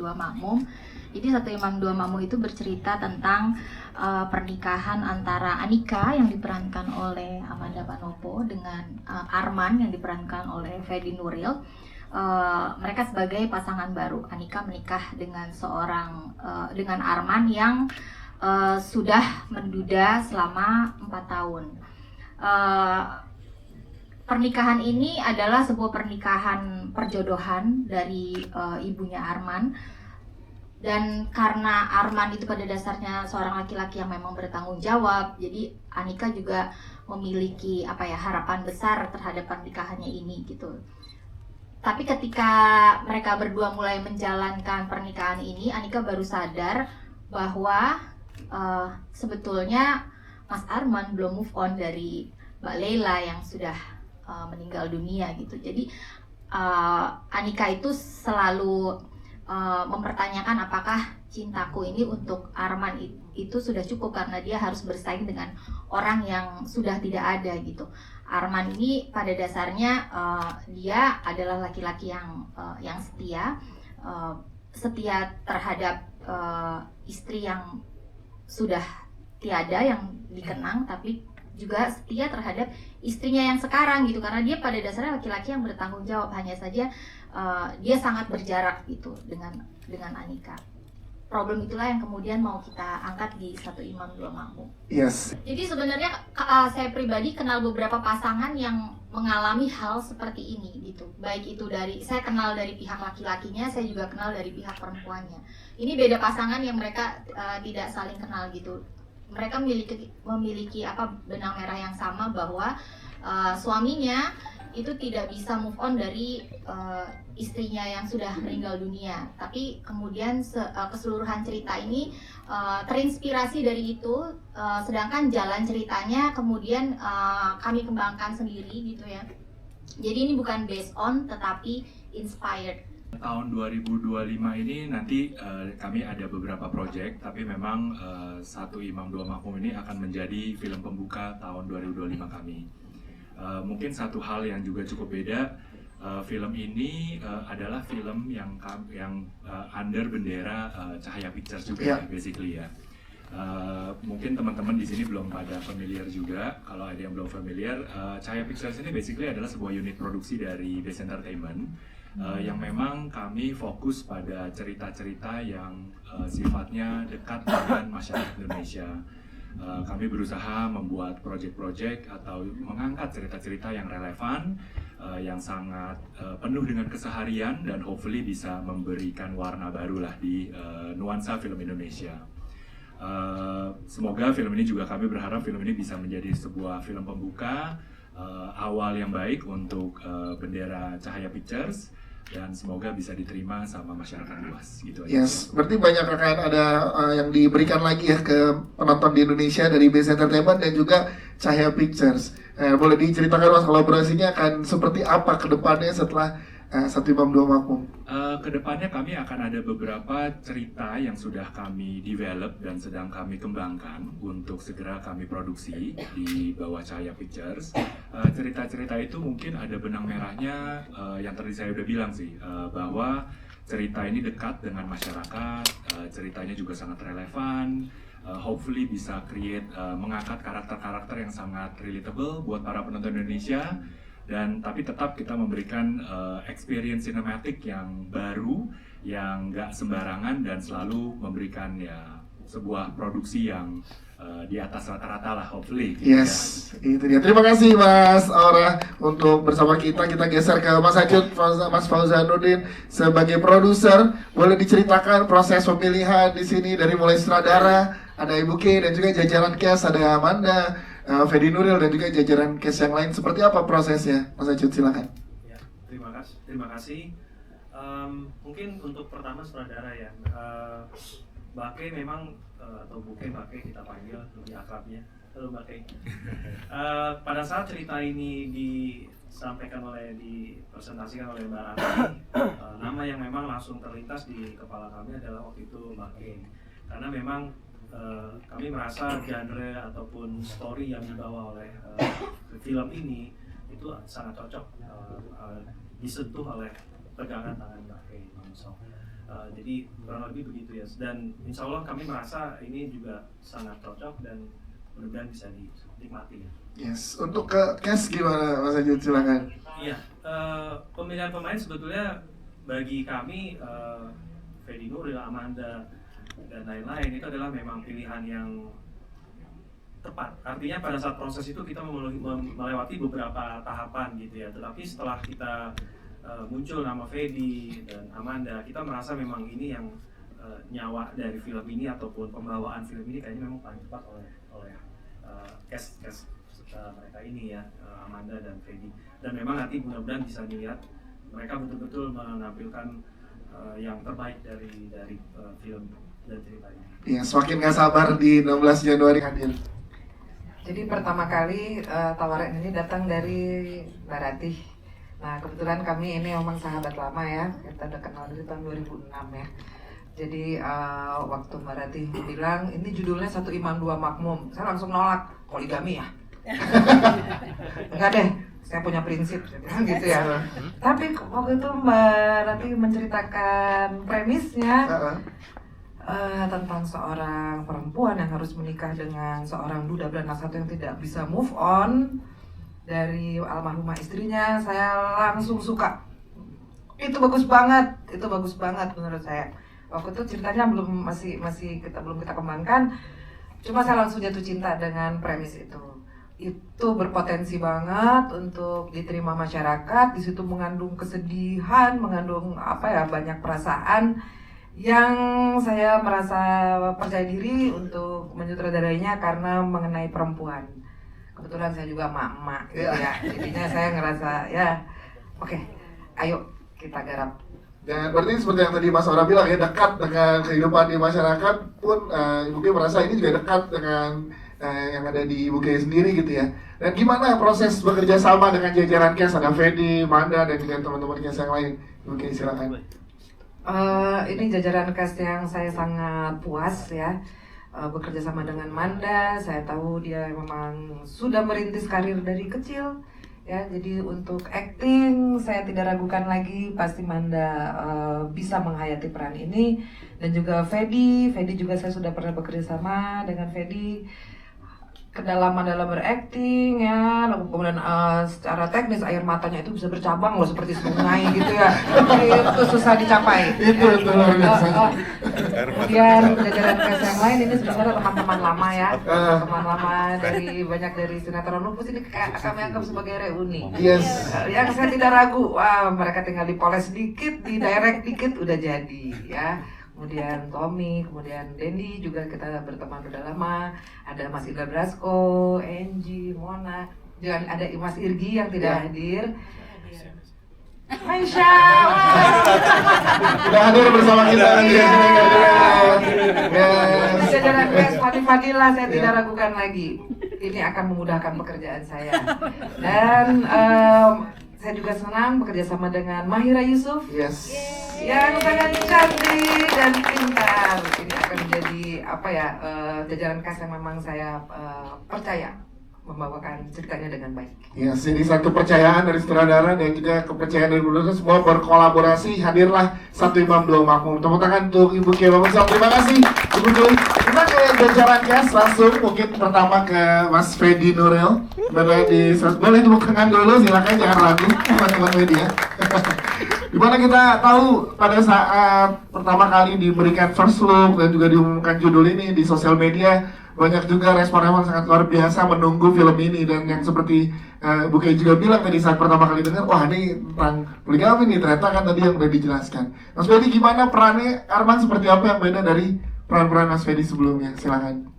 Dua Makmum. Jadi Satu Imam Dua Makmum itu bercerita tentang pernikahan antara Anika yang diperankan oleh Amanda Manopo dengan Arman yang diperankan oleh Fedi Nuril. Mereka sebagai pasangan baru. Anika menikah dengan dengan Arman yang sudah menduda selama 4 tahun. Pernikahan ini adalah sebuah pernikahan perjodohan dari ibunya Arman, dan karena Arman itu pada dasarnya seorang laki-laki yang memang bertanggung jawab, jadi Anika juga memiliki harapan besar terhadap pernikahannya ini gitu. Tapi ketika mereka berdua mulai menjalankan pernikahan ini, Anika baru sadar bahwa sebetulnya Mas Arman belum move on dari Mbak Leila yang sudah meninggal dunia gitu. Jadi Anika itu selalu mempertanyakan apakah cintaku ini untuk Arman itu sudah cukup, karena dia harus bersaing dengan orang yang sudah tidak ada gitu. Arman ini pada dasarnya dia adalah laki-laki yang setia terhadap istri yang sudah tiada, yang dikenang, tapi juga setia terhadap istrinya yang sekarang gitu, karena dia pada dasarnya laki-laki yang bertanggung jawab. Hanya saja dia sangat berjarak gitu dengan Anika. Problem itulah yang kemudian mau kita angkat di Satu Imam Dua Makmum. Yes. Jadi sebenarnya saya pribadi kenal beberapa pasangan yang mengalami hal seperti ini gitu. Baik itu saya kenal dari pihak laki-lakinya, saya juga kenal dari pihak perempuannya. Ini beda pasangan yang mereka tidak saling kenal gitu. Mereka memiliki benang merah yang sama, bahwa suaminya itu tidak bisa move on dari istrinya yang sudah meninggal dunia. Tapi kemudian keseluruhan cerita ini terinspirasi dari itu, sedangkan jalan ceritanya kemudian kami kembangkan sendiri gitu ya. Jadi ini bukan based on, tetapi inspired. Tahun 2025 ini nanti kami ada beberapa proyek, tapi memang Satu Imam Dua Makmum ini akan menjadi film pembuka tahun 2025 kami. Mungkin satu hal yang juga cukup beda, film ini adalah film yang under bendera Cahaya Pictures juga, basically ya. Mungkin teman-teman di sini belum pada familiar juga. Kalau ada yang belum familiar, Cahaya Pictures ini basically adalah sebuah unit produksi dari Base Entertainment. Yang memang kami fokus pada cerita-cerita yang sifatnya dekat dengan masyarakat Indonesia. Kami berusaha membuat proyek-proyek atau mengangkat cerita-cerita yang relevan, yang sangat penuh dengan keseharian, dan hopefully bisa memberikan warna baru lah di nuansa film Indonesia. Semoga film ini juga, kami berharap film ini bisa menjadi sebuah film pembuka awal yang baik untuk bendera Cahaya Pictures, dan semoga bisa diterima sama masyarakat luas gitu aja. Yes, berarti banyak akan ada yang diberikan lagi ya ke penonton di Indonesia dari Base Entertainment dan juga Cahaya Pictures. Boleh diceritakan Mas, kolaborasinya akan seperti apa ke depannya setelah Satu Imam Dua Makmum? Kedepannya kami akan ada beberapa cerita yang sudah kami develop dan sedang kami kembangkan untuk segera kami produksi di bawah Cahaya Pictures. Cerita-cerita itu mungkin ada benang merahnya yang tadi saya udah bilang sih, bahwa cerita ini dekat dengan masyarakat, ceritanya juga sangat relevan. Hopefully bisa mengangkat karakter-karakter yang sangat relatable buat para penonton Indonesia. Dan tapi tetap kita memberikan experience cinematic yang baru, yang nggak sembarangan, dan selalu memberikan sebuah produksi yang di atas rata-rata lah, hopefully. Yes, itu dia. Terima kasih Mas Aura untuk bersama kita. Kita geser ke Mas Ajud, Mas Fauzanuddin sebagai produser. Boleh diceritakan proses pemilihan di sini dari mulai sutradara, ada Ibu K, dan juga jajaran cast, ada Amanda, Fedi Nuril, dan juga jajaran cast yang lain. Seperti apa prosesnya, Mas Ajud, silakan. Ya, terima kasih. Mungkin untuk pertama sutradara ya, Mbak Kay memang atau bukan Mbak Kay kita panggil lebih akrabnya. Halo Mbak Kay. Pada saat cerita ini dipresentasikan oleh Mbak Rati, nama yang memang langsung terlintas di kepala kami adalah waktu itu Mbak Kay. Karena memang kami merasa genre ataupun story yang dibawa oleh film ini itu sangat cocok disentuh oleh pegangan tangan Mbak Kay. Jadi kurang lebih begitu ya. Dan insya Allah kami merasa ini juga sangat cocok dan mudah-mudahan bisa dinikmati ya. Yes, untuk ke cast gimana Mas Ajud, silakan. Iya, pemilihan pemain sebetulnya bagi kami Fedi Nuril, Amanda dan lain-lain itu adalah memang pilihan yang tepat. Artinya pada saat proses itu kita melewati beberapa tahapan gitu ya. Tetapi setelah kita muncul nama Fedi dan Amanda, kita merasa memang ini yang nyawa dari film ini ataupun pembawaan film ini kayaknya memang paling tepat oleh cast mereka ini ya, Amanda dan Fedi. Dan memang nanti mudah-mudahan bisa dilihat mereka betul-betul menampilkan yang terbaik dari film dan cerita ini. Ya, semakin gak sabar di 16 Januari hadir. Jadi pertama kali tawaran ini datang dari Mbak Ratih. Nah kebetulan kami ini memang sahabat lama ya, kita udah kenal dari tahun 2006 ya. Jadi waktu Mbak Ratih bilang ini judulnya Satu Imam Dua Makmum, saya langsung nolak, poligami ya? Enggak deh, saya punya prinsip, saya bilang gitu ya. Tapi waktu itu Mbak Ratih menceritakan premisnya tentang seorang perempuan yang harus menikah dengan seorang duda beranak satu yang tidak bisa move on dari almarhumah istrinya. Saya langsung suka. Itu bagus banget menurut saya. Waktu itu ceritanya belum kita kembangkan. Cuma saya langsung jatuh cinta dengan premis itu. Itu berpotensi banget untuk diterima masyarakat. Di situ mengandung kesedihan, mengandung banyak perasaan yang saya merasa percaya diri untuk menyutradarainya karena mengenai perempuan. Kebetulan saya juga emak-emak gitu ya. Jadinya saya ngerasa oke, ayo kita garap. Dan berarti seperti yang tadi Mas Aura bilang ya, dekat dengan kehidupan di masyarakat pun Ibu Kay merasa ini juga dekat dengan yang ada di Ibu Kay sendiri gitu ya. Dan gimana proses bekerja sama dengan jajaran cast, ada Fedi, Manda dan juga teman-teman cast yang lain. Ibu Kay silakan. Ini jajaran cast yang saya sangat puas ya, bekerja sama dengan Manda. Saya tahu dia memang sudah merintis karir dari kecil ya, jadi untuk acting saya tidak ragukan lagi, pasti Manda bisa menghayati peran ini. Dan juga Fedi juga saya sudah pernah bekerja sama dengan Fedi, kedalaman dalam berakting ya, lalu kemudian secara teknis air matanya itu bisa bercabang loh seperti sungai gitu ya. Itu susah dicapai. Itu luar biasa. Kemudian jajaran cast yang lain ini sebenarnya teman-teman lama ya, teman lama banyak dari sinetron Lupus ini kami anggap sebagai reuni. Yes. Yang saya tidak ragu, mereka tinggal dipoles dikit, di direct dikit udah jadi ya. Kemudian Tommy, kemudian Dendi juga kita berteman udah lama. Ada Mas Indra Brasko, Angie, Mona, dan ada Mas Irgi yang tidak hadir. Aisyah, sudah hadir bersama kita di sini. Yes. Jajaran cast Fadila saya tidak ragukan lagi. Ini akan memudahkan pekerjaan saya. Dan saya juga senang bekerja sama dengan Mahira Yusuf. Yes. Yang sangat cantik dan pintar. Ini akan menjadi jajaran cast yang memang saya percaya membawakan ceritanya dengan baik. Yes, ini satu kepercayaan dari sutradara dan juga kepercayaan dari produser, semua berkolaborasi. Hadirlah Satu Imam Dua Makmum. Tepuk tangan untuk Ibu Kay. Terima kasih Ibu Kay. Kita ke jajaran cast langsung, mungkin pertama ke Mas Fedi Nuril. Boleh tepuk tangan dulu, silakan, jangan ragu teman-teman media. Dimana kita tahu pada saat pertama kali diberikan first look dan juga diumumkan judul ini di sosial media, banyak juga respon yang sangat luar biasa menunggu film ini. Dan yang seperti Bu Kay juga bilang tadi saat pertama kali dengar, wah ini tentang poligami nih, ternyata kan tadi yang udah dijelaskan. Mas Fedi, gimana perannya Arman, seperti apa yang beda dari peran-peran Mas Fedi sebelumnya? Silakan.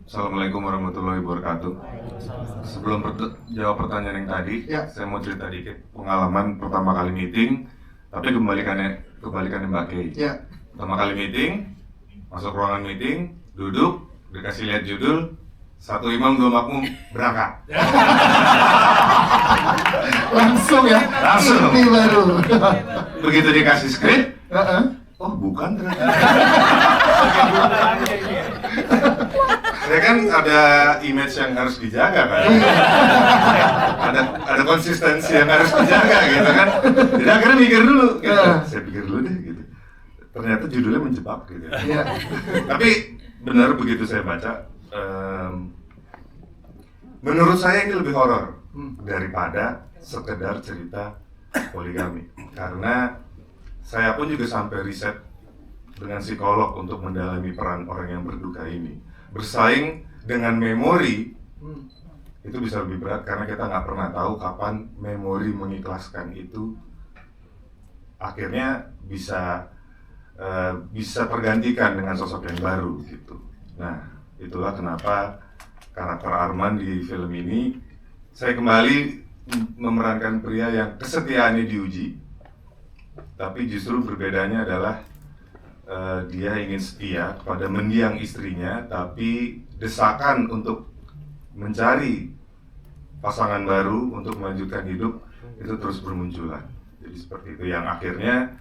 Assalamualaikum warahmatullahi wabarakatuh. Sebelum jawab pertanyaan yang tadi, saya mau cerita dikit pengalaman pertama kali meeting, tapi kebalikannya Mbak Kay. Pertama kali meeting, masuk ruangan meeting, duduk, dikasih lihat judul Satu Imam Dua Makmum, berangkat. Langsung ya? Langsung. Ini baru. Begitu dikasih skrip, oh bukan ternyata. Ya kan ada image yang harus dijaga kan, ada konsistensi yang harus dijaga gitu kan. Jadi akhirnya mikir dulu, gitu. Saya pikir dulu deh gitu. ternyata judulnya menjebak gitu. Iya. Tapi benar begitu saya baca, menurut saya ini lebih horor daripada sekedar cerita poligami. Karena saya pun juga sampai riset dengan psikolog untuk mendalami peran orang yang berduka ini. Bersaing dengan memori itu bisa lebih berat karena kita nggak pernah tahu kapan memori mengikhlaskan itu akhirnya bisa tergantikan dengan sosok yang baru gitu. Nah, itulah kenapa karakter Arman di film ini saya kembali memerankan pria yang kesetiaannya diuji, tapi justru berbedanya adalah dia ingin setia kepada mendiang istrinya, tapi desakan untuk mencari pasangan baru untuk melanjutkan hidup itu terus bermunculan. Jadi seperti itu yang akhirnya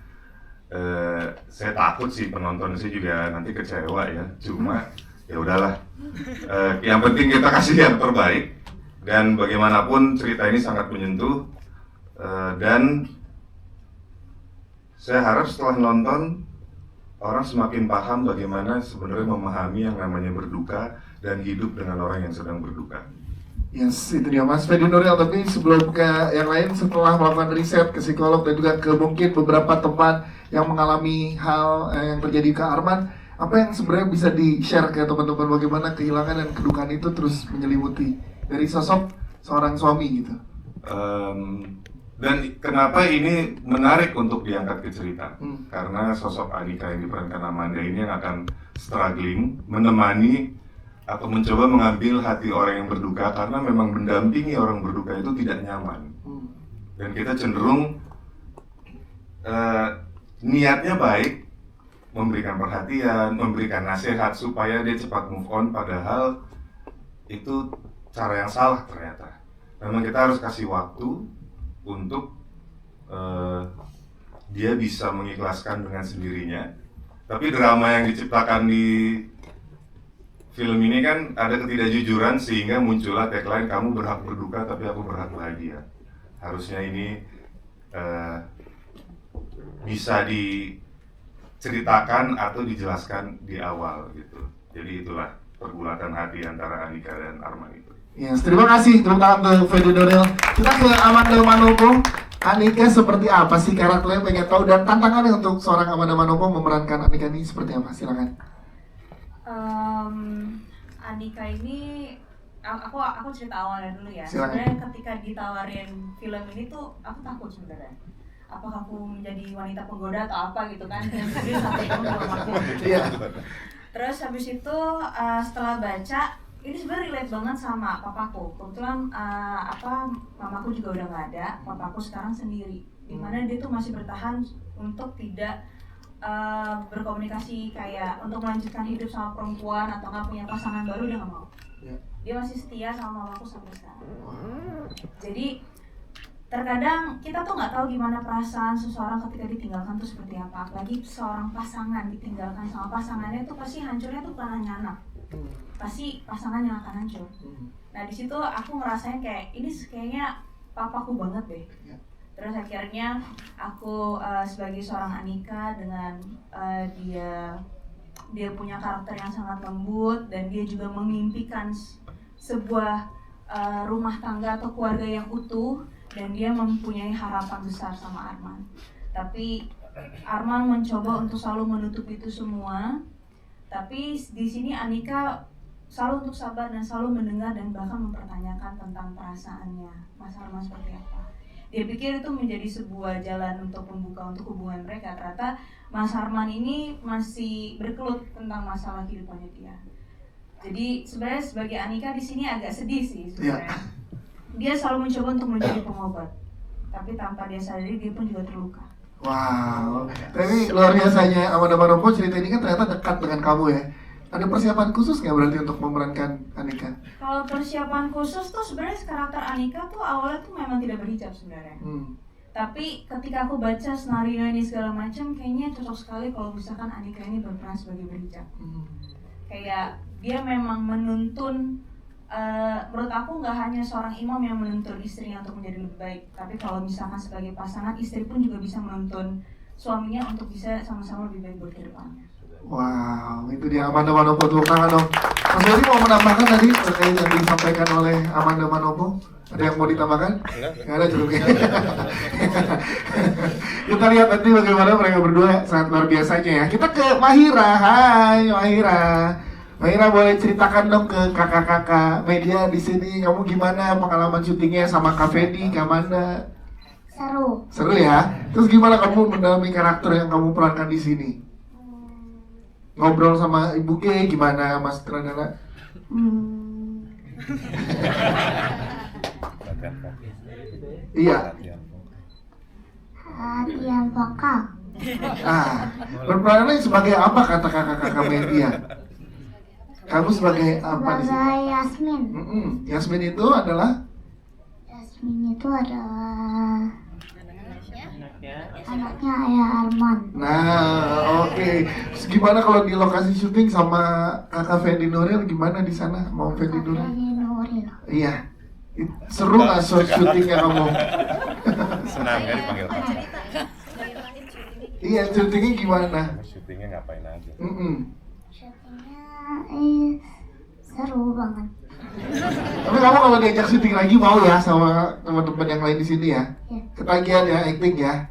saya takut sih penonton sih juga nanti kecewa ya. Cuma ya udahlah. Yang penting kita kasih yang terbaik dan bagaimanapun cerita ini sangat menyentuh dan saya harap setelah nonton orang semakin paham bagaimana sebenarnya memahami yang namanya berduka dan hidup dengan orang yang sedang berduka. Yes, itu dia Mas Fedi Nuril. Tapi sebelum ke yang lain, setelah melakukan riset ke psikolog dan juga ke mungkin beberapa teman yang mengalami hal yang terjadi ke Arman, apa yang sebenarnya bisa di-share ke teman-teman bagaimana kehilangan dan kedukaan itu terus menyelimuti dari sosok seorang suami gitu? Dan kenapa ini menarik untuk diangkat ke cerita? Karena sosok Anika yang diperankan Amanda ini yang akan struggling, menemani atau mencoba mengambil hati orang yang berduka karena memang mendampingi orang berduka itu tidak nyaman. Dan kita cenderung niatnya baik, memberikan perhatian, memberikan nasihat supaya dia cepat move on, padahal itu cara yang salah ternyata. Memang kita harus kasih waktu untuk dia bisa mengikhlaskan dengan sendirinya. Tapi drama yang diciptakan di film ini kan ada ketidakjujuran sehingga muncullah tagline kamu berhak berduka tapi aku berhak bahagia. Harusnya ini bisa diceritakan atau dijelaskan di awal gitu. Jadi itulah pergulatan hati antara Anika dan Arman itu. Yes, terima kasih. Tepuk tangan untuk Fedi Nuril. Kita ke Amanda Manopo. Anika seperti apa sih karakternya, pengen tahu, dan tantangannya untuk seorang Amanda Manopo memerankan Anika ini seperti apa? Silakan. Anika ini aku cerita awalnya dulu ya. Silakan. Sebenarnya ketika ditawarin film ini tuh aku takut sebenarnya. Apakah aku menjadi wanita penggoda atau apa gitu kan? Jadi sampai itu belum aku. Iya. Terus habis itu setelah baca ini sebenarnya relate banget sama papaku. Kebetulan mamaku juga udah nggak ada, papaku sekarang sendiri. Dimana dia tuh masih bertahan untuk tidak berkomunikasi kayak untuk melanjutkan hidup sama perempuan atau nggak punya pasangan baru, dia nggak mau. Dia masih setia sama mamaku sampai sekarang. Jadi terkadang kita tuh nggak tahu gimana perasaan seseorang ketika ditinggalkan tuh seperti apa. Apalagi seorang pasangan ditinggalkan sama pasangannya tuh pasti hancurnya tuh bukan hanya anak. Pasti pasangan yang akan hancur. Nah di situ aku ngerasain kayak ini kayaknya papaku banget deh. Terus akhirnya aku sebagai seorang Anika dengan dia punya karakter yang sangat lembut dan dia juga memimpikan sebuah rumah tangga atau keluarga yang utuh dan dia mempunyai harapan besar sama Arman. Tapi Arman mencoba untuk selalu menutup itu semua. Tapi di sini Anika selalu untuk sabar dan selalu mendengar dan bahkan mempertanyakan tentang perasaannya Mas Arman seperti apa. Dia pikir itu menjadi sebuah jalan untuk membuka untuk hubungan mereka. Ternyata Mas Arman ini masih berkelut tentang masalah kehidupannya dia. Jadi sebenarnya sebagai Anika di sini agak sedih sih sebenarnya. Dia selalu mencoba untuk menjadi pengobat, tapi tanpa dia sadari dia pun juga terluka. Wow, tapi luar biasanya Amanda Manopo, cerita ini kan ternyata dekat dengan kamu ya. Ada persiapan khusus nggak berarti untuk memerankan Anika? Kalau persiapan khusus tuh sebenarnya karakter Anika tuh awalnya tuh memang tidak berhijab sebenarnya. Tapi ketika aku baca skenario ini segala macam, kayaknya cocok sekali kalau misalkan Anika ini berperan sebagai berhijab. Kayak dia memang menuntun. Menurut aku nggak hanya seorang imam yang menuntun istrinya untuk menjadi lebih baik, tapi kalau misalkan sebagai pasangan, istri pun juga bisa menuntun suaminya untuk bisa sama-sama lebih baik buat ke depannya. Wow, itu dia Amanda Manopo, tepuk tangan dong. Mas Ferry mau menambahkan tadi terkait yang disampaikan oleh Amanda Manopo? Ada yang mau ditambahkan? Nggak ada cukup. Kita lihat nanti bagaimana mereka berdua sangat luar biasanya ya. Kita ke Mahira. Hai Mahira. Mahira boleh ceritakan dong ke kakak-kakak media di sini. Kamu gimana pengalaman syutingnya sama Kak Fendi, Kak Amanda? Seru. Seru ya. Terus gimana kamu mendalami karakter yang kamu perankan di sini? Ngobrol sama Ibu G gimana Mas Tradana? Iya. Latihan vokal. Berperannya sebagai apa kata kakak-kakak media? Kamu sebagai apa di sini? Sebagai Yasmin. Yasmin itu adalah? Yasmin itu adalah anaknya Ayah Arman. Nah, oke. Terus gimana kalau di lokasi syuting sama kakak Fendi Nuril gimana di sana? Mau Fendi Nuril? Fendi Nuril. Iya. Seru nggak syutingnya kamu? Senang kan dipanggil pacar. Iya, syutingnya gimana? Syutingnya ngapain aja? Syutingnya seru banget. Tapi kamu kalau diajak syuting lagi mau ya sama teman-teman yang lain di sini ya? Iya. Ketagihan ya, acting ya?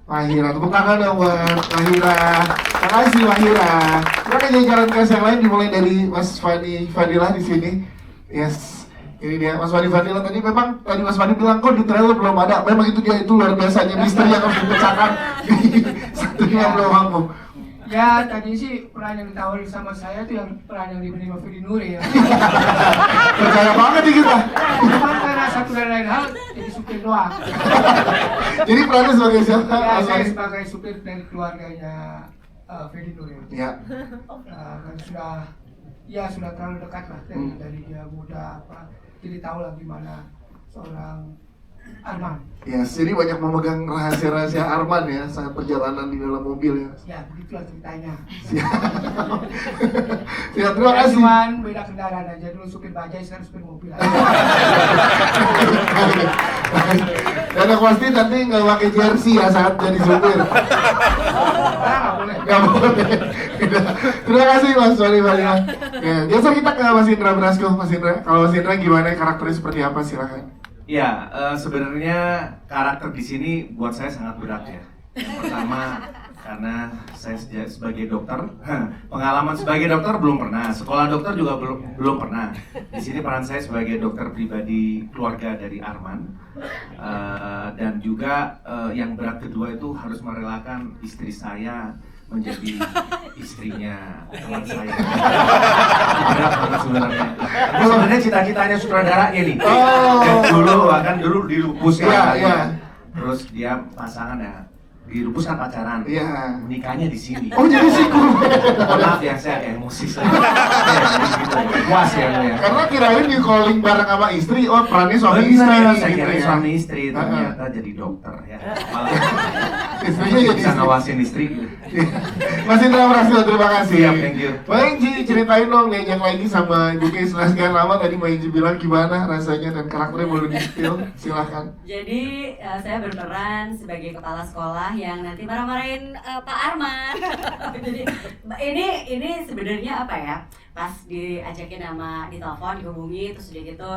Mahira, tepuk tangan dong buat Mahira. Makasih Mahira. Kita akan jalan ke yang lain dimulai dari Mas Fadilah di sini. Yes. Ini dia Mas Fadilah tadi memang tadi Mas Fadi bilang kok di trailer belum ada. Memang itu dia, itu luar biasanya misteri yang harus dipecahkan. Satunya belum mampu. Ya tadi sih peran yang ditawarin sama saya tuh yang peran yang diberi sama Fendi Nuril ya. Percaya banget nih kita. Cuma karena satu dan lain hal jadi supir doang. Jadi perannya sebagai siapa? Ya Mas saya Fadi? sebagai supir dari keluarganya Fendi Nuril. Ya. Kan sudah terlalu dekat lah dari dia muda apa. Jadi tahu lah gimana seorang Arman. Yes, jadi banyak memegang rahasia-rahasia Arman ya saat perjalanan di dalam mobil ya. Ya begitulah ceritanya. Ya, terima Ya, kasih. cuman beda kendaraan aja, dulu supir bajai sekarang supir mobil aja. Dan aku pasti nanti nggak pakai jersey ya saat jadi supir. Nggak boleh. Nggak boleh. Terima kasih Mas Wali Balila. Ya, biasa kita ke Mas Indra Brasko. Mas Indra, kalau Mas Indra gimana karakternya seperti apa silakan. Ya, sebenarnya karakter di sini buat saya sangat berat ya. Yang pertama karena saya sebagai dokter, pengalaman sebagai dokter belum pernah, sekolah dokter juga belum pernah. Di sini peran saya sebagai dokter pribadi keluarga dari Arman, dan juga yang berat kedua itu harus merelakan istri saya menjadi istrinya teman saya. Berat banget sebenarnya. Sebenarnya cita-citanya sutradara ini. Yang dulu di Lupus kan. Iya. Terus dia pasangan ya. Di Lupus kan pacaran. Iya. Nikahnya di sini. Oh jadi siku. Maaf ya saya kayak emosi saya. Gitu. Puas ya lu ya. Karena kirain di calling bareng sama istri, oh perannya suami istri. Saya gitu kira ya. suami istri, ternyata jadi dokter ya. Malah Istrinya jadi bisa ngawasin istri. Mas Indra berhasil, terima kasih. Siap, thank you. Mbak Inji, ceritain dong diajak lagi sama Ibu Kay setelah sekian lama. Tadi Mbak Inji bilang gimana rasanya dan karakternya boleh di-spill, silahkan. Jadi saya berperan sebagai kepala sekolah yang nanti marah-marahin Pak Arman. Jadi ini sebenarnya apa ya? Pas diajakin sama di telepon, dihubungi, terus udah gitu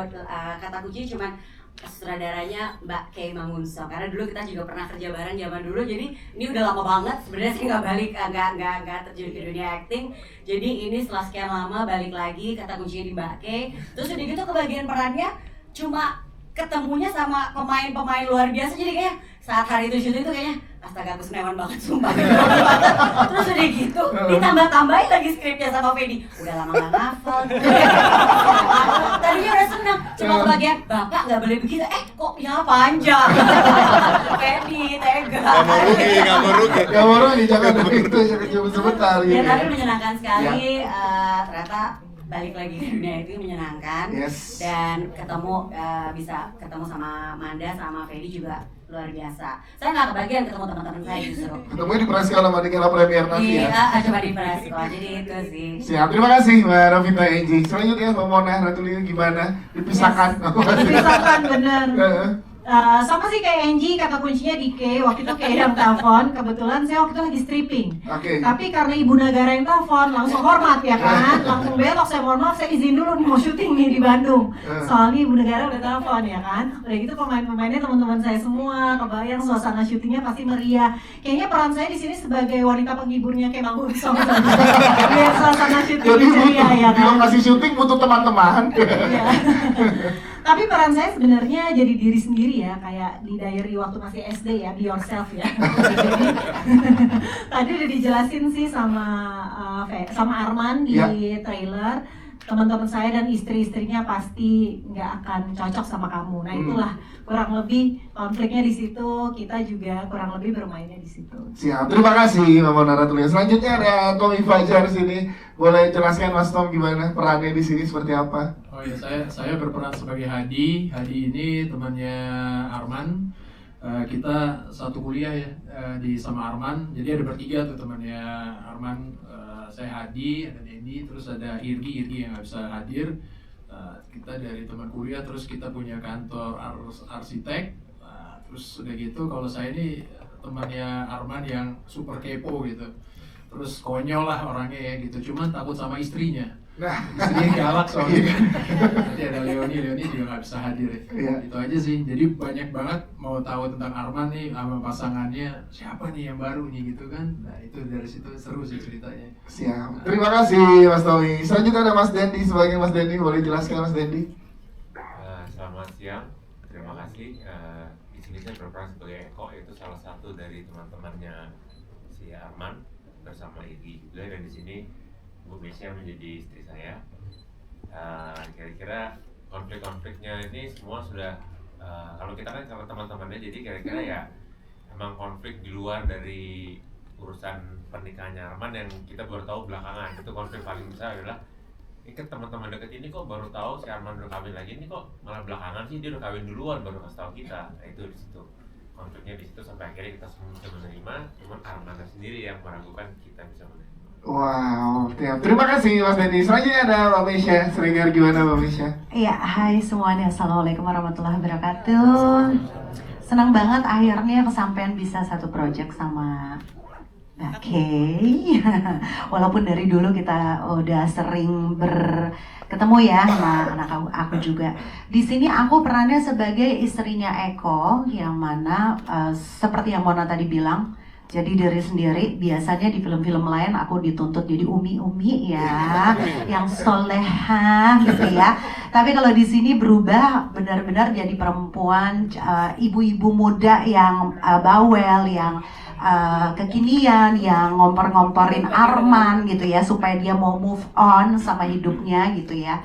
kata kunci cuman sutradaranya Mbak Kay Mangunso, karena dulu kita juga pernah kerja bareng zaman dulu, jadi ini udah lama banget sebenarnya saya nggak balik, nggak terjun ke dunia acting, jadi ini setelah sekian lama balik lagi, kata kuncinya di Mbak Kay, terus udah gitu kebagian perannya cuma ketemunya sama pemain-pemain luar biasa, jadi kayak saat hari itu syuting tuh kayaknya astaga aku senewan banget sumpah terus udah gitu ditambah-tambahin lagi skripnya sama Fendi, udah lama gak ngafal tadinya udah seneng, cuma kebagian bapak gak boleh begitu, kok ya panjang Fendi, tega Gak mau rugi, jangan begitu, cuma sebentar ya tapi menyenangkan sekali, ternyata balik lagi ke dunia itu menyenangkan. Yes. Dan ketemu bisa ketemu sama Manda sama Fendi juga luar biasa. Saya nggak kebagian ketemu teman-teman saya justru. Ketemunya di Prasikala sama di Kala Premier nanti ya. Iya, coba di Prasikala. Jadi itu sih. Siap, terima kasih Mbak Ravita Enji. Selanjutnya Mbak Mona Ratulia gimana? Dipisahkan. Dipisahkan bener. Sama sih kayak Angie, kata kuncinya di K. Waktu itu K yang telepon, kebetulan saya waktu itu lagi stripping. Tapi karena ibu negara yang telepon, langsung hormat ya kan, langsung belok, saya mohon maaf, saya izin dulu mau syuting nih di Bandung. Soalnya ibu negara udah telepon ya kan. Udah gitu pemain-pemainnya teman-teman saya semua, kebayang suasana syutingnya pasti meriah. Kayaknya peran saya di sini sebagai wanita penghiburnya kayak Bang Unsong. Biar suasana syutingnya ceria ya kan. Di lokasi syuting butuh teman-teman. Tapi peran saya sebenarnya jadi diri sendiri ya, kayak di diary waktu masih SD ya, be yourself ya. Jadi, tadi udah dijelasin sih sama Arman di trailer, teman-teman saya dan istri-istrinya pasti nggak akan cocok sama kamu. Nah itulah kurang lebih konfliknya di situ, kita juga kurang lebih bermainnya di situ. Siap, terima kasih Mama Naratulia. Selanjutnya ada Tommy Fajar sini. Boleh jelaskan Mas Tom gimana perannya di sini seperti apa? Oh ya, saya berperan sebagai Hadi. Hadi ini temannya Arman. Kita satu kuliah ya sama Arman. Jadi ada bertiga tuh temannya Arman. Saya Hadi, ada Dendi, terus ada Irgi yang nggak bisa hadir. Kita dari teman kuliah, terus kita punya kantor arsitek. Terus udah gitu, kalau saya ini temannya Arman yang super kepo gitu. Terus konyol lah orangnya ya gitu, cuman takut sama istrinya. Istrinya galak soalnya kan. Nanti ada Leoni juga nggak bisa hadir ya. Itu aja sih, jadi banyak banget mau tahu tentang Arman nih sama pasangannya, siapa nih yang baru nih gitu kan. Nah itu dari situ seru sih ceritanya. Siap, terima kasih Mas Tommy. Selanjutnya ada Mas Dendi, sebagai Mas Dendi boleh jelaskan Mas Dendi? Selamat siang, terima kasih. Di sini saya berperan sebagai Eko, yaitu salah satu dari teman-temannya si Arman bersama Igi juga, dan di sini Bu Mesya menjadi istri saya. Kira-kira konflik-konfliknya ini semua sudah kalau kita kan sama teman-temannya, jadi kira-kira ya emang konflik di luar dari urusan pernikahannya Arman yang kita baru tahu belakangan. Itu konflik paling besar adalah ikat teman-teman deket ini kok baru tahu si Arman udah kawin lagi, ini kok malah belakangan sih dia udah kawin duluan baru kasih tahu kita. Nah, itu di situ konfliknya, di situ sampai akhirnya kita semua bisa menerima, cuman Arman sendiri yang meragukan kita bisa menerima. Wow, terima kasih Mas Dendi. Selanjutnya ada Mbak Mesya. Seringar gimana Mbak Mesya? Iya, hai semuanya. Assalamualaikum warahmatullahi wabarakatuh. Senang banget akhirnya kesampaian bisa satu project sama Mbak Kay. Walaupun dari dulu kita udah sering ketemu ya sama anak aku juga. Di sini aku perannya sebagai istrinya Eko, yang mana seperti yang Mona tadi bilang, jadi diri sendiri. Biasanya di film-film lain aku dituntut jadi umi-umi ya, yang soleha gitu ya. Tapi kalau di sini berubah benar-benar jadi perempuan, ibu-ibu muda yang bawel, yang kekinian, yang ngompor-ngomporin Arman gitu ya, supaya dia mau move on sama hidupnya gitu ya.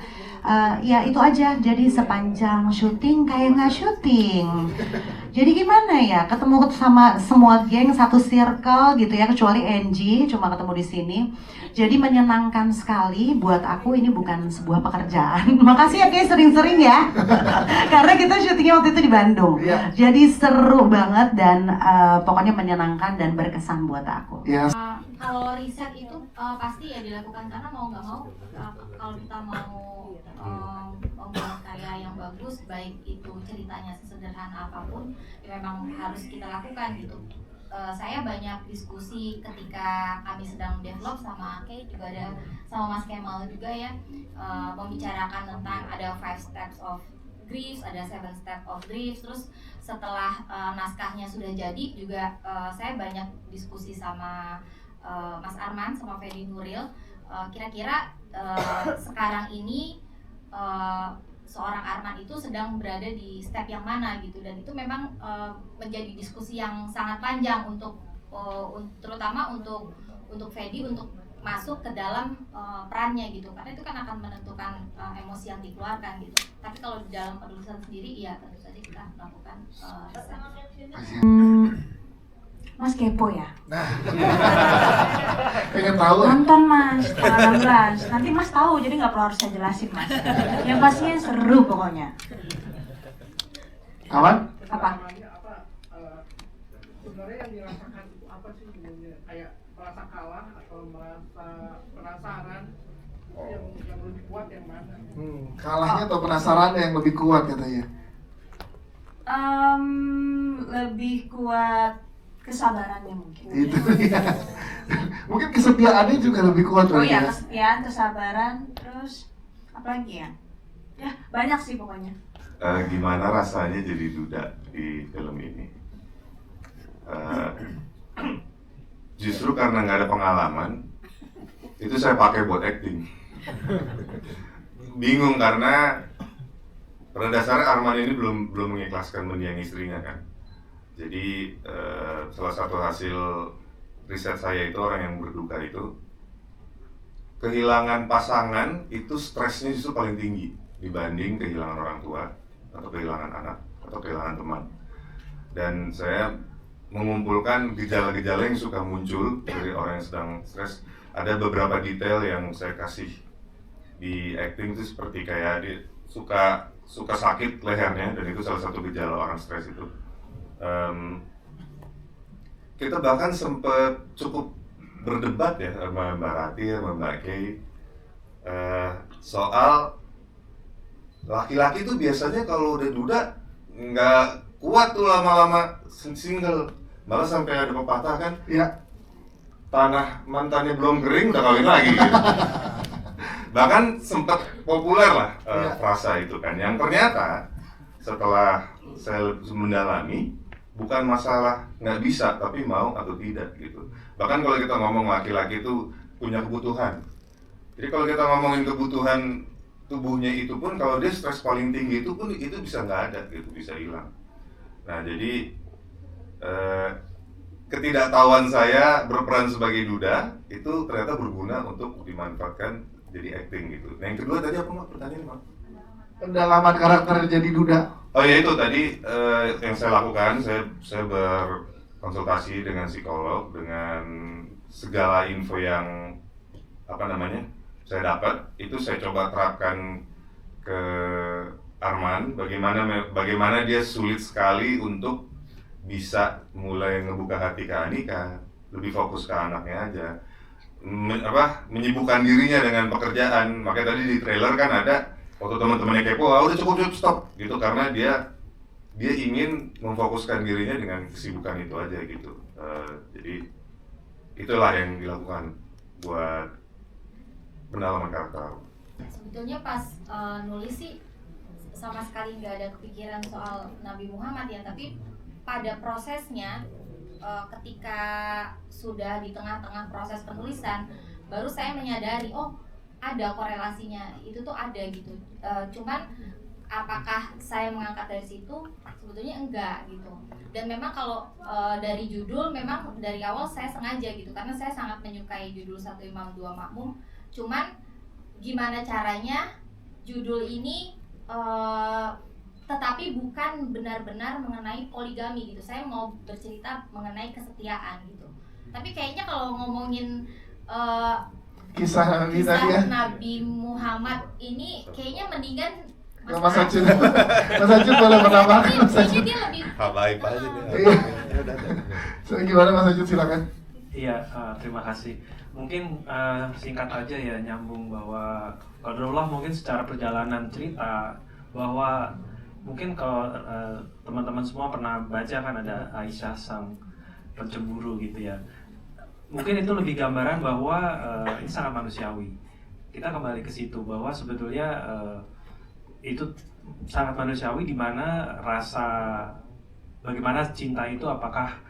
Ya itu aja, jadi sepanjang syuting kayak nggak syuting. Jadi gimana ya, ketemu sama semua geng satu circle gitu ya, kecuali Angie cuma ketemu di sini. Jadi menyenangkan sekali buat aku, ini bukan sebuah pekerjaan. Makasih ya guys, sering-sering ya. Karena kita syutingnya waktu itu di Bandung. Jadi seru banget dan pokoknya menyenangkan dan berkesan buat aku. Kalau riset itu pasti ya dilakukan, karena mau nggak mau kalau kita mau membuat karya yang bagus, baik itu ceritanya sesederhana apapun, ya memang harus kita lakukan gitu. Saya banyak diskusi ketika kami sedang develop sama Kay, juga ada sama Mas Kemal juga ya, membicarakan tentang ada 5 steps of grief, ada 7 steps of grief. Terus setelah naskahnya sudah jadi juga saya banyak diskusi sama Mas Arman sama Fedi Nuril, kira-kira sekarang ini seorang Arman itu sedang berada di step yang mana gitu, dan itu memang menjadi diskusi yang sangat panjang untuk terutama untuk Fedi untuk masuk ke dalam perannya gitu, karena itu kan akan menentukan emosi yang dikeluarkan gitu. Tapi kalau di dalam penulisan sendiri ya tentu saja kita melakukan riset. Mas kepo ya? Nah, pengen tahu. Nonton Mas, tanggal 16. Nanti Mas tahu, jadi nggak perlu harus saya jelasin Mas. Yang pastinya seru pokoknya. Awan? Apa? Sebenarnya yang dirasakan itu apa sih sebenarnya? Kayak merasa kalah atau merasa penasaran? Yang lebih kuat yang mana? Kalahnya atau penasaran yang lebih kuat katanya? Lebih kuat kesabarannya mungkin. Itu ya. Mungkin kesetiaannya juga lebih kuat. Oh iya, kesetiaan, kesabaran, terus apa lagi ya? Ya banyak sih pokoknya. Gimana rasanya jadi duda di film ini? Justru karena nggak ada pengalaman, itu saya pakai buat acting. Bingung karena pada dasarnya Arman ini belum mengikhlaskan mendiang istrinya kan. Jadi salah satu hasil riset saya itu orang yang berduka itu kehilangan pasangan itu stresnya justru paling tinggi dibanding kehilangan orang tua atau kehilangan anak atau kehilangan teman. Dan saya mengumpulkan gejala-gejala yang suka muncul dari orang yang sedang stres. Ada beberapa detail yang saya kasih di acting itu seperti kayak dia suka sakit lehernya, dan itu salah satu gejala orang stres itu. Kita bahkan sempat cukup berdebat ya sama Mbak Rati, sama Mbak Kay, soal laki-laki tuh biasanya kalau udah duda nggak kuat tuh lama-lama single, malah sampai ada pepatah kan, ya tanah mantannya belum kering udah kawin lagi gitu. Bahkan sempat populer lah frasa itu kan, yang ternyata setelah saya mendalami bukan masalah nggak bisa, tapi mau atau tidak gitu. Bahkan kalau kita ngomong laki-laki itu punya kebutuhan. Jadi kalau kita ngomongin kebutuhan tubuhnya itu pun, kalau dia stres paling tinggi itu pun itu bisa nggak ada gitu, bisa hilang. Nah jadi ketidaktahuan saya berperan sebagai duda itu ternyata berguna untuk dimanfaatkan jadi acting gitu. Nah yang kedua tadi apa Mak? Pertanyaan Mak? Pendalaman karakter jadi duda. Oh ya itu tadi yang saya lakukan, saya berkonsultasi dengan psikolog, dengan segala info yang saya dapat, itu saya coba terapkan ke Arman, bagaimana dia sulit sekali untuk bisa mulai ngebuka hati ke Anika, lebih fokus ke anaknya aja, menyibukkan dirinya dengan pekerjaan. Makanya tadi di trailer kan ada waktu teman-temannya kepo, udah cukup stop gitu, karena dia ingin memfokuskan dirinya dengan kesibukan itu aja gitu. Jadi itulah yang dilakukan buat pendalaman karakter. Sebetulnya pas nulis sih sama sekali nggak ada kepikiran soal Nabi Muhammad ya, tapi pada prosesnya ketika sudah di tengah-tengah proses penulisan baru saya menyadari, oh ada korelasinya, itu tuh ada gitu. Cuman apakah saya mengangkat dari situ? Sebetulnya enggak gitu. Dan memang kalau dari judul memang dari awal saya sengaja gitu, karena saya sangat menyukai judul Satu Imam Dua Makmum. Cuman gimana caranya judul ini tetapi bukan benar-benar mengenai poligami gitu. Saya mau bercerita mengenai kesetiaan gitu. Tapi kayaknya kalau ngomongin kisah Nabi Muhammad ini kayaknya mendingan Mas Acun. Mas Acun boleh menambahkan. Mas Acun dia lebih habaib aja dia. Gimana Mas Acun, silakan. Iya, terima kasih. Mungkin singkat aja ya, nyambung bahwa qadarullah mungkin secara perjalanan cerita, bahwa mungkin kalau teman-teman semua pernah baca kan ada Aisyah sang pencemburu gitu ya. Mungkin itu lebih gambaran bahwa ini sangat manusiawi. Kita kembali ke situ bahwa sebetulnya itu sangat manusiawi, di mana rasa bagaimana cinta itu apakah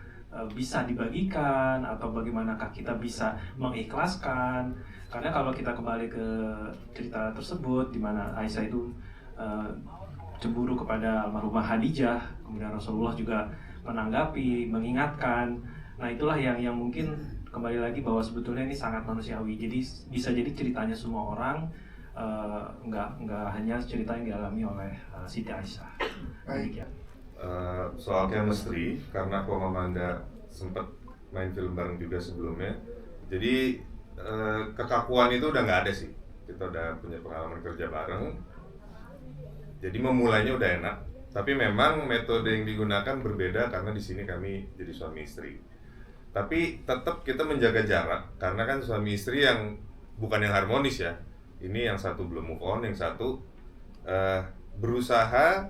bisa dibagikan atau bagaimanakah kita bisa mengikhlaskan. Karena kalau kita kembali ke cerita tersebut di mana Aisyah itu cemburu kepada almarhumah Khadijah, kemudian Rasulullah juga menanggapi, mengingatkan. Nah itulah yang mungkin kembali lagi bahwa sebetulnya ini sangat manusiawi. Jadi bisa jadi ceritanya semua orang, nggak hanya cerita yang dialami oleh Siti Aisyah. Soal chemistry, karena aku sama Amanda sempat main film bareng juga sebelumnya, jadi kekakuan itu udah nggak ada sih. Kita udah punya pengalaman kerja bareng, jadi memulainya udah enak. Tapi memang metode yang digunakan berbeda karena di sini kami jadi suami istri. Tapi tetap kita menjaga jarak, karena kan suami istri yang bukan yang harmonis ya. Ini yang satu belum move on, yang satu berusaha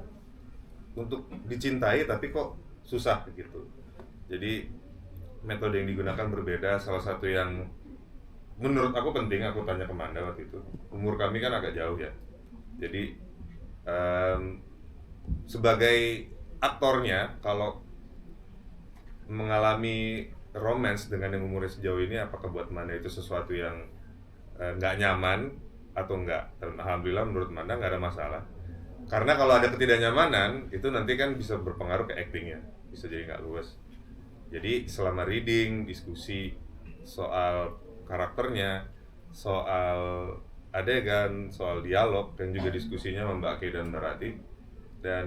untuk dicintai tapi kok susah gitu. Jadi metode yang digunakan berbeda. Salah satu yang menurut aku penting, aku tanya ke Manda waktu itu, umur kami kan agak jauh ya. Jadi sebagai aktornya, kalau mengalami romance dengan yang umurnya sejauh ini, apakah buat Manda itu sesuatu yang nggak nyaman atau enggak? Dan alhamdulillah menurut Manda nggak ada masalah. Karena kalau ada ketidaknyamanan, itu nanti kan bisa berpengaruh ke actingnya, bisa jadi nggak luas. Jadi selama reading, diskusi soal karakternya, soal adegan, soal dialog, dan juga diskusinya sama Mbak Kay dan Mbak Rati, dan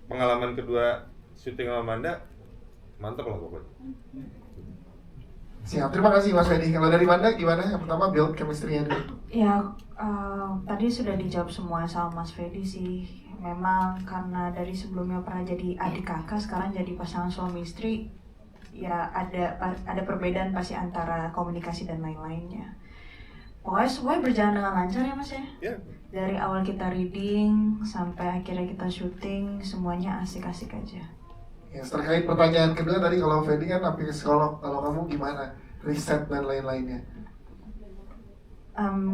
pengalaman kedua syuting sama Manda, mantap lah pokoknya. Siap, terima kasih Mas Fedi. Kalau dari Manda gimana? Yang pertama build chemistry-nya dulu. Ya, tadi sudah dijawab semua sama Mas Fedi sih. Memang karena dari sebelumnya pernah jadi adik kakak, sekarang jadi pasangan suami istri, ya ada perbedaan pasti antara komunikasi dan lain-lainnya. Pokoknya semuanya berjalan dengan lancar ya Mas ya? Yeah. Dari awal kita reading sampai akhirnya kita syuting, semuanya asik-asik aja. Ya, terkait pertanyaan kedua tadi, kalau Fedi kan hampir psikolog, kalau kamu gimana? Riset dan lain-lainnya?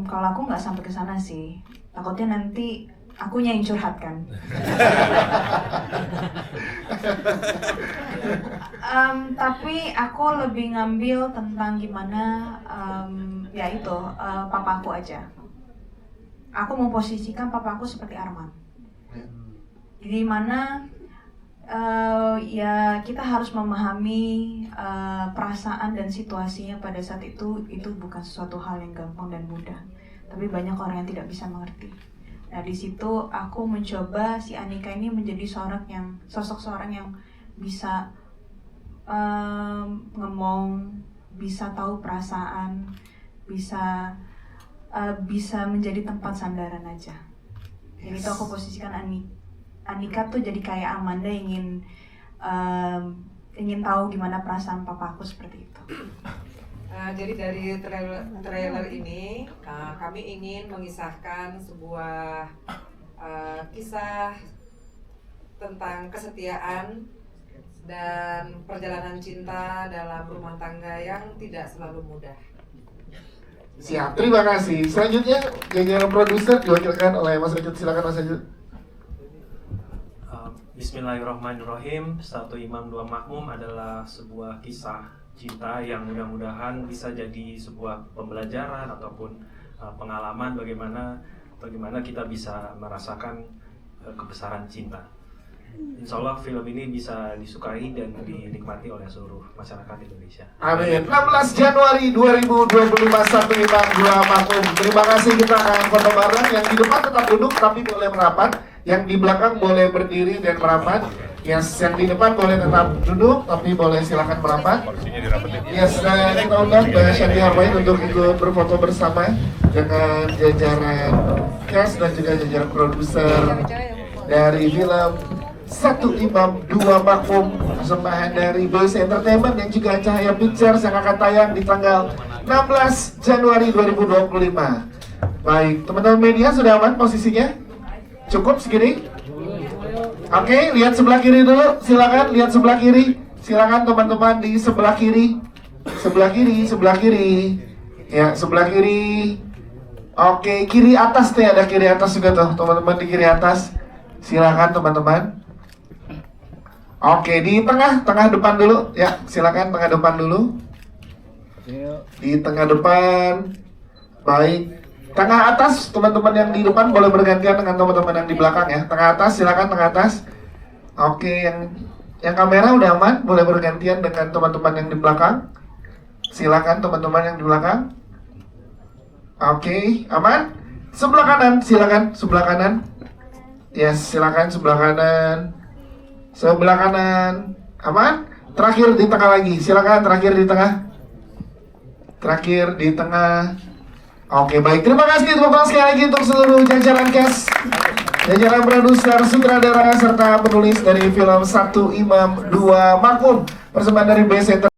Kalau aku nggak sampai ke sana sih, takutnya nanti akunya yang curhat kan. Tapi aku lebih ngambil tentang gimana, ya itu, papaku aja. Aku mau posisikan papaku seperti Arman. Jadi mana ya kita harus memahami perasaan dan situasinya pada saat itu bukan sesuatu hal yang gampang dan mudah. Tapi banyak orang yang tidak bisa mengerti. Nah di situ aku mencoba si Anika ini menjadi sosok seorang yang bisa ngomong, bisa tahu perasaan, bisa menjadi tempat sandaran aja. Jadi itu aku posisikan Anika tuh jadi kayak Amanda ingin tahu gimana perasaan papa aku seperti itu. Jadi dari trailer ini kami ingin mengisahkan sebuah kisah tentang kesetiaan dan perjalanan cinta dalam rumah tangga yang tidak selalu mudah. Siap, terima kasih. Selanjutnya jajaran produser diwakilkan oleh Mas Ajud. Silakan Mas Ajud. Bismillahirrahmanirrahim. Satu Imam Dua Makmum adalah sebuah kisah cinta yang mudah-mudahan bisa jadi sebuah pembelajaran ataupun pengalaman bagaimana kita bisa merasakan kebesaran cinta. Insya Allah film ini bisa disukai dan dinikmati oleh seluruh masyarakat Indonesia. Amin. 16 Januari 2025 Satu Imam Dua Makmum. Terima kasih, kita akan foto bareng. Yang di depan tetap duduk tapi boleh merapat. Yang di belakang boleh berdiri dan merapat. Yes, yang di depan boleh tetap duduk tapi boleh silakan merapat. Yes, dan kita undang Mbak Shadi Harmain untuk ikut berfoto bersama dengan jajaran cast dan juga jajaran produser dari film Satu Imam Dua Makmum, persembahan dari Boys Entertainment dan juga Cahaya Pictures yang akan tayang di tanggal 16 Januari 2025. Baik, teman-teman media sudah aman posisinya? Cukup segini? Oke, lihat sebelah kiri dulu, silakan lihat sebelah kiri. Silakan teman-teman di sebelah kiri. Sebelah kiri. Ya, sebelah kiri. Oke, kiri atas tuh, ada kiri atas juga tuh, teman-teman di kiri atas. Silakan teman-teman. Oke, di tengah depan dulu. Ya, silakan tengah depan dulu. Di tengah depan. Baik. Tengah atas, teman-teman yang di depan boleh bergantian dengan teman-teman yang di belakang ya. Tengah atas, silakan tengah atas. Oke, yang kamera udah aman, boleh bergantian dengan teman-teman yang di belakang. Silakan teman-teman yang di belakang. Oke, aman. Sebelah kanan, silakan sebelah kanan. Yes, silakan sebelah kanan. Sebelah kanan. Aman? Terakhir di tengah lagi. Silakan terakhir di tengah. Terakhir di tengah. Oke, baik. Terima kasih teman-teman sekali lagi untuk seluruh jajaran cast, jajaran produser, sutradara serta penulis dari film Satu Imam Dua Makmum, persembahan dari BSC.